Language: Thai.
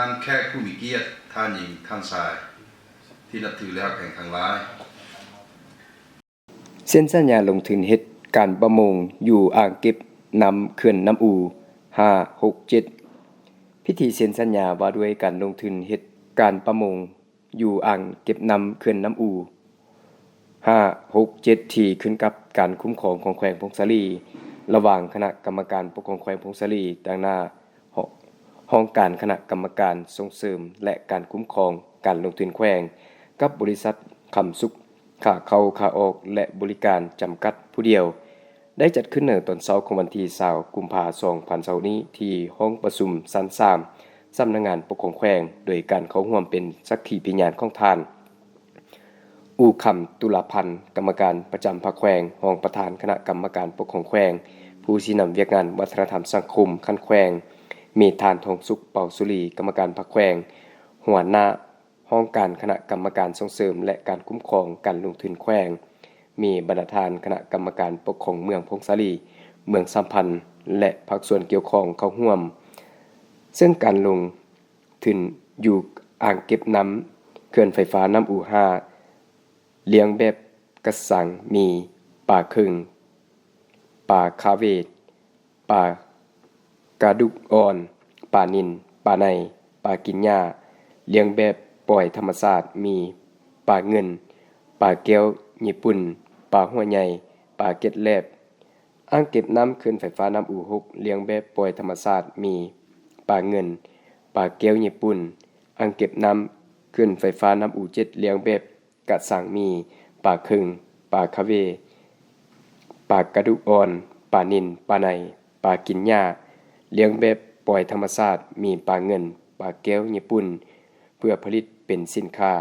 านแขกผู้มีเกียรติท่านหญิงท่านชายที่นับถือและรักแห่งทั้งหลายเซ็นสัญญาลงทุนเฮ็ดการประมงอยู่อ่างเก็บน้ำเขื่อนน้ำอู5 6 7พิธีเซ็นสัญญาว่าด้วยการลงทุนเฮ็ดการประมงอยู่อ่างเก็บน้ำเขื่อนน้ำอู5 6 7ที่ขึ้นกับการคุ้มครองของแขวงพงศาลีระหว่างคณะกรรมการปกครองแขวงพงศาลีดังหน้าห้องการคณะกรรมการส่งเสริมและการคุ้มครองการลงทุนแขวงกับบริษัทคำสุขค่าเข้าค่าออกและบริการจำกัดผู้เดียวได้จัดขึ้นในตอนเช้าของวันที่20กุมภาพันธ์2020นี้ที่ห้องประชุมชั้น3สำนักงานปกครองแขวงโดยการเข้าร่วมเป็นสักขีพยานของท่านอู่คำตุลาพันธ์กรรมการประจำภาคแขวงรองประธานคณะกรรมการปกครองแขวงผู้ชี้นำเวียกงานวัฒนธรรมสังคมคันแขวงมีทานทองสุขเป่าสุรีกรรมการภาคแขวงหัวหน้าห้องการคณะกรรมการส่งเสริมและการคุ้มครองการลงทุนแขวงมีบรรณาธิการคณะกรรมการปกครองเมืองพงศาลีเมืองสัมพันธ์และภาคส่วนเกี่ยวข้องเข้าร่วมซึ่งการลงทุนอยู่อ่างเก็บน้ำเขื่อนไฟฟ้าน้ำอู่5เลี้ยงแบบกระสังมีป่าครึ่งป่าคาเวตป่ากระดุกอ่อนป่านินป่าในป่ากินหญ้าเลี้ยงแบบปล่อยธรรมชาติมีป่าเงินป่าแก้วญี่ปุ่นป่าหัวใหญ่ป่าเก็ดแลบอ่างเก็บน้ำเขื่อนไฟฟ้าน้ำอู่6เลี้ยงแบบปล่อยธรรมชาติมีป่าเงินป่าแก้วญี่ปุ่นอ่างเก็บน้ำเขื่อนไฟฟ้าน้ำอู่7เลี้ยงแบบกะสังมีป่าครึ่งป่าคาเวป่ากระดุกอ่อนป่านินป่าในป่ากินหญ้าเลี้ยงแบบปล่อยธรรมชาติมีป่าเงินป่าแก้วญี่ปุ่นเพื่อผลิตเป็นสินค้า